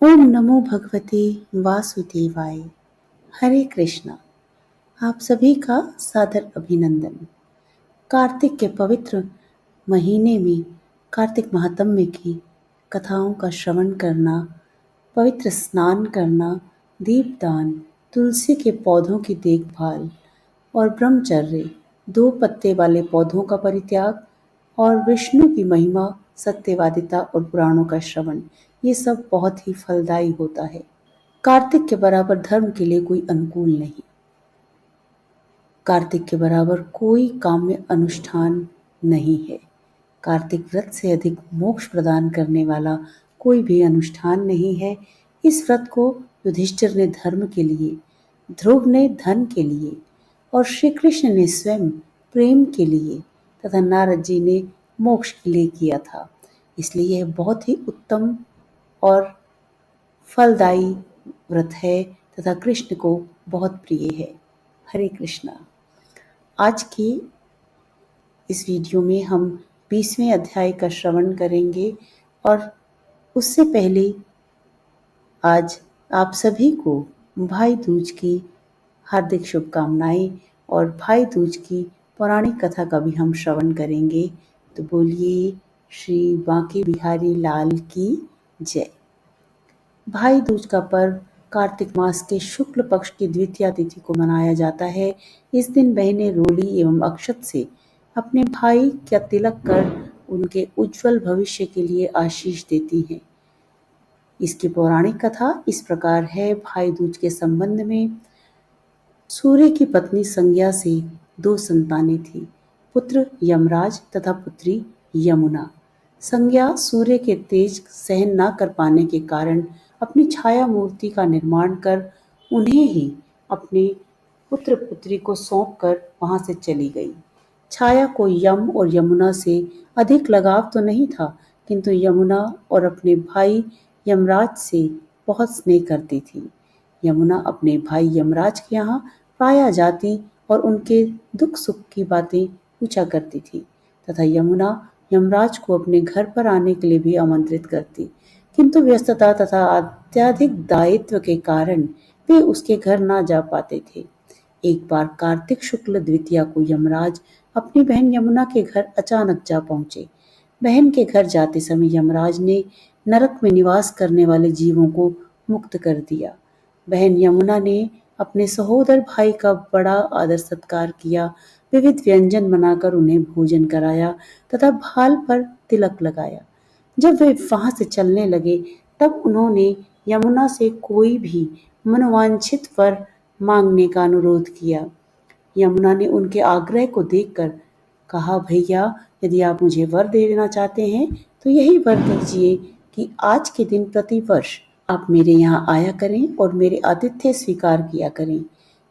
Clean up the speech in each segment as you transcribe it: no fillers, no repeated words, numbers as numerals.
ओम नमो भगवते वासुदेवाय। हरे कृष्णा। आप सभी का सादर अभिनंदन। कार्तिक के पवित्र महीने में कार्तिक महात्म्य की कथाओं का श्रवण करना, पवित्र स्नान करना, दीपदान, तुलसी के पौधों की देखभाल और ब्रह्मचर्य, 2 पत्ते वाले पौधों का परित्याग और विष्णु की महिमा, सत्यवादिता और पुराणों का श्रवण, ये सब बहुत ही फलदायी होता है। कार्तिक के बराबर धर्म के लिए कोई अनुकूल नहीं। कार्तिक के बराबर कोई काम्य अनुष्ठान नहीं है। कार्तिक व्रत से अधिक मोक्ष प्रदान करने वाला कोई भी अनुष्ठान नहीं है। इस व्रत को युधिष्ठिर ने धर्म के लिए, ध्रुव ने धन के लिए और श्री कृष्ण ने स्वयं प्रेम के लिए तथा नारद जी ने मोक्ष के लिए किया था। इसलिए यह बहुत ही उत्तम और फलदायी व्रत है तथा कृष्ण को बहुत प्रिय है। हरे कृष्णा। आज की इस वीडियो में हम 20वें अध्याय का श्रवण करेंगे और उससे पहले आज आप सभी को भाई दूज की हार्दिक शुभकामनाएं और भाई दूज की पौराणिक कथा का भी हम श्रवण करेंगे। तो बोलिए श्री बांके बिहारी लाल की जय। भाई दूज का पर्व कार्तिक मास के शुक्ल पक्ष की द्वितीया तिथि को मनाया जाता है। इस दिन बहनें रोली एवं अक्षत से अपने भाई का तिलक कर उनके उज्जवल भविष्य के लिए आशीष देती हैं। इसकी पौराणिक कथा इस प्रकार है। भाई दूज के संबंध में सूर्य की पत्नी संज्ञा से 2 संतानें थी, पुत्र यमराज तथा पुत्री यमुना। संज्ञा सूर्य के तेज सहन न कर पाने के कारण अपनी छाया मूर्ति का निर्माण कर उन्हें ही अपने पुत्र पुत्री को सौंपकर वहां से चली गई। छाया को यम और यमुना से अधिक लगाव तो नहीं था, किंतु यमुना और अपने भाई यमराज से बहुत स्नेह करती थी। यमुना अपने भाई यमराज के यहाँ प्रायः जाती और उनके दुख सुख की बातें पूछा करती थी तथा यमुना यमराज को अपने घर पर आने के लिए भी आमंत्रित करती, किंतु व्यस्तता तथा अत्यधिक दायित्व के कारण वे उसके घर ना जा पाते थे। एक बार कार्तिक शुक्ल द्वितीया को यमराज अपनी बहन यमुना के घर अचानक जा पहुंचे। बहन के घर जाते समय यमराज ने नरक में निवास करने वाले जीवों को मुक्त कर दिया। बहन यमुना ने अपने सहोदर भाई का बड़ा आदर सत्कार किया, विविध व्यंजन बनाकर उन्हें भोजन कराया तथा भाल पर तिलक लगाया। जब वे वहां से चलने लगे तब उन्होंने यमुना से कोई भी मनोवांछित वर मांगने का अनुरोध किया। यमुना ने उनके आग्रह को देखकर कहा, भैया यदि आप मुझे वर देना चाहते हैं तो यही वर दीजिए कि आज के दिन प्रतिवर्ष आप मेरे यहाँ आया करें और मेरे आतिथ्य स्वीकार किया करें।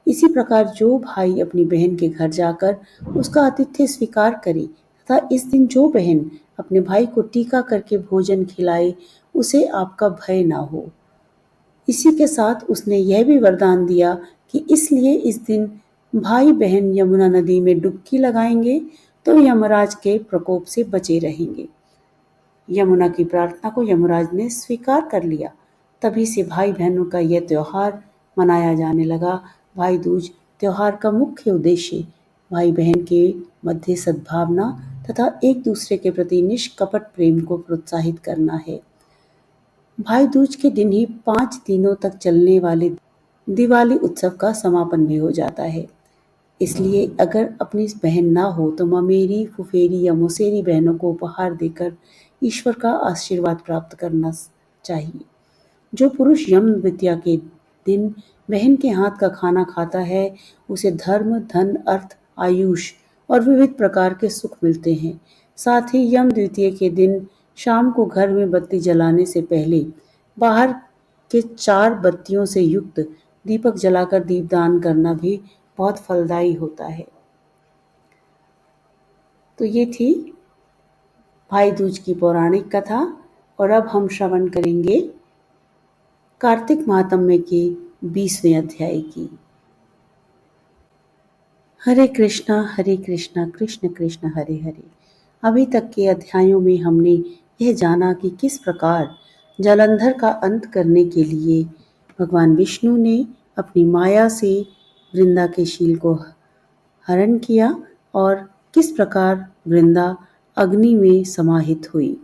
इसी प्रकार जो भाई अपनी बहन के घर जाकर उसका आतिथ्य स्वीकार करे तथा इस दिन जो बहन अपने भाई को टीका करके भोजन खिलाए उसे आपका भय ना हो। इसी के साथ उसने यह भी वरदान दिया कि इसलिए इस दिन भाई बहन यमुना नदी में डुबकी लगाएंगे तो यमराज के प्रकोप से बचे रहेंगे। यमुना की प्रार्थना को यमराज ने स्वीकार कर लिया। तभी से भाई बहनों का यह त्योहार मनाया जाने लगा। भाई दूज त्योहार का मुख्य उद्देश्य भाई बहन के मध्य सद्भावना तथा एक दूसरे के प्रति निष्कपट प्रेम को प्रोत्साहित करना है। भाई दूज के दिन ही 5 दिनों तक चलने वाले दिवाली उत्सव का समापन भी हो जाता है। इसलिए अगर अपनी बहन ना हो तो ममेरी, फुफेरी या मौसेरी बहनों को उपहार देकर ईश्वर का आशीर्वाद प्राप्त करना चाहिए। जो पुरुष यम द्वितीया के दिन बहन के हाथ का खाना खाता है उसे धर्म, धन, अर्थ, आयुष और विविध प्रकार के सुख मिलते हैं। साथ ही यम द्वितीया के दिन शाम को घर में बत्ती जलाने से पहले बाहर के 4 बत्तियों से युक्त दीपक जलाकर दीपदान करना भी बहुत फलदायी होता है। तो ये थी भाई दूज की पौराणिक कथा और अब हम श्रवण करेंगे कार्तिक महात्म्य के 20वें अध्याय की। हरे कृष्णा कृष्ण कृष्ण हरे हरे। अभी तक के अध्यायों में हमने यह जाना कि किस प्रकार जालंधर का अंत करने के लिए भगवान विष्णु ने अपनी माया से वृंदा के शील को हरण किया और किस प्रकार वृंदा अग्नि में समाहित हुई।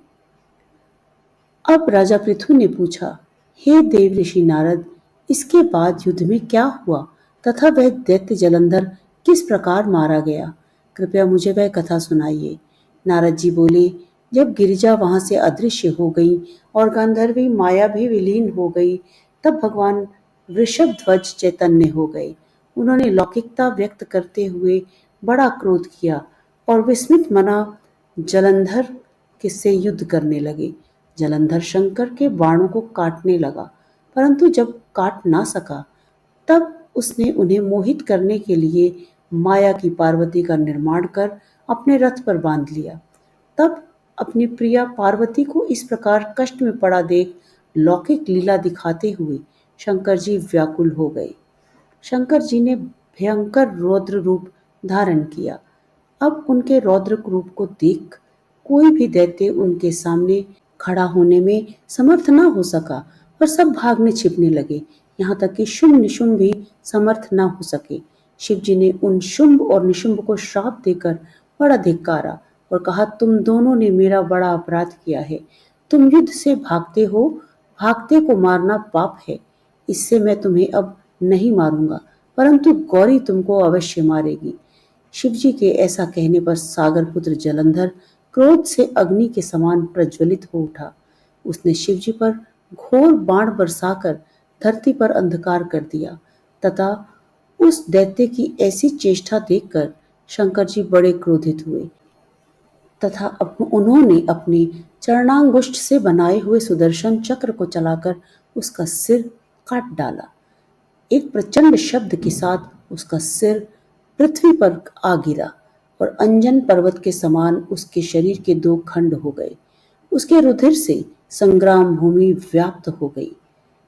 अब राजा पृथु ने पूछा, हे देव ऋषि नारद, इसके बाद युद्ध में क्या हुआ तथा वह दैत्य जलंधर किस प्रकार मारा गया? कृपया मुझे वह कथा सुनाइए। नारद जी बोले, जब गिरिजा वहां से अदृश्य हो गई और गांधर्वी माया भी विलीन हो गई, तब भगवान वृषभ ध्वज चैतन्य हो गए। उन्होंने लौकिकता व्यक्त करते हुए बड़ा क्रोध किया और विस्मित मना जलंधर से युद्ध करने लगे। जलंधर शंकर के बाणों को काटने लगा, परंतु जब काट ना सका, तब उसने उन्हें मोहित करने के लिए माया की पार्वती का निर्माण कर अपने रथ पर बांध लिया। तब अपनी प्रिया पार्वती को इस प्रकार कष्ट में पड़ा देख लौकिक लीला दिखाते हुए शंकर जी व्याकुल हो गए। शंकर जी ने भयंकर रौद्र रूप धारण किया। अब उनके रौद्र रूप को देख कोई भी दैत्य उनके सामने खड़ा होने में समर्थ न हो सका और सब भागने छिपने लगे, यहाँ तक कि शुंभ निशुंभ भी समर्थ न हो सके। शिव जी ने उन शुंभ और निशुंभ को श्राप देकर बड़ा धिक्कारा और कहा, तुम दोनों ने मेरा बड़ा अपराध किया है। तुम युद्ध से भागते हो, भागते को मारना पाप है। इससे मैं तुम्हें अब नहीं मारूंगा, परंतु गौरी तुमको अवश्य मारेगी। शिवजी के ऐसा कहने पर सागर पुत्र जलंधर क्रोध से अग्नि के समान प्रज्वलित हो उठा। उसने शिवजी पर घोर बाण बरसाकर धरती पर अंधकार कर दिया तथा उस दैत्य की ऐसी चेष्टा देखकर शंकर जी बड़े क्रोधित हुए तथा उन्होंने अपने चरणांगुष्ठ से बनाए हुए सुदर्शन चक्र को चलाकर उसका सिर काट डाला। एक प्रचंड शब्द के साथ उसका सिर पृथ्वी पर आ गिरा और अंजन पर्वत के समान उसके शरीर के दो खंड हो गए। उसके रुधिर से संग्राम भूमि व्याप्त हो गई।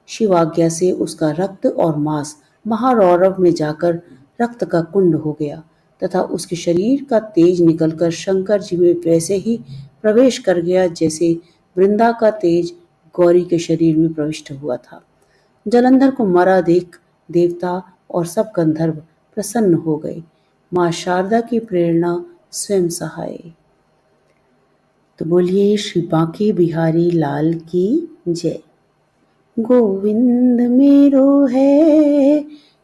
शिव आज्ञा से उसका रक्त और मांस महारौरव में जाकर रक्त का कुंड हो गया तथा उसके शरीर का तेज निकलकर शंकर जी में वैसे ही प्रवेश कर गया जैसे वृंदा का तेज गौरी के शरीर में प्रविष्ट हुआ था। जलंधर को मरा देख देवता और सब गंधर्व प्रसन्न हो गए। मां शारदा की प्रेरणा स्वयं सहाय। तो बोलिए श्री बांके बिहारी लाल की जय। गोविंद मेरो है,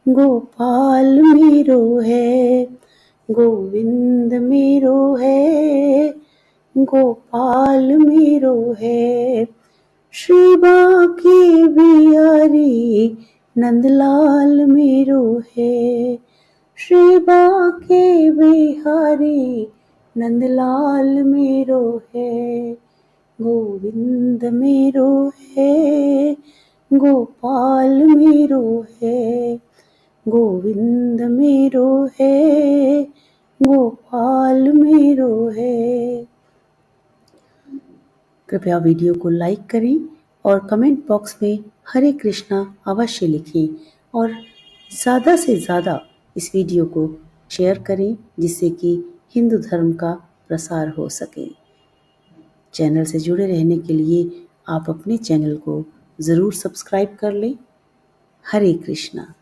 गोपाल मेरो है, गोविंद मेरो है, गोपाल मेरो है। श्री बांके बिहारी नंदलाल मेरो है, श्री बांके बिहारी नंदलाल मेरो है। गोविंद मेरो है, गोपाल मेरो है, गोविंद मेरो है, गोपाल मेरो है। कृपया वीडियो को लाइक करें और कमेंट बॉक्स में हरे कृष्णा अवश्य लिखें और ज़्यादा से ज़्यादा इस वीडियो को शेयर करें जिससे कि हिंदू धर्म का प्रसार हो सके। चैनल से जुड़े रहने के लिए आप अपने चैनल को ज़रूर सब्सक्राइब कर लें। हरे कृष्णा।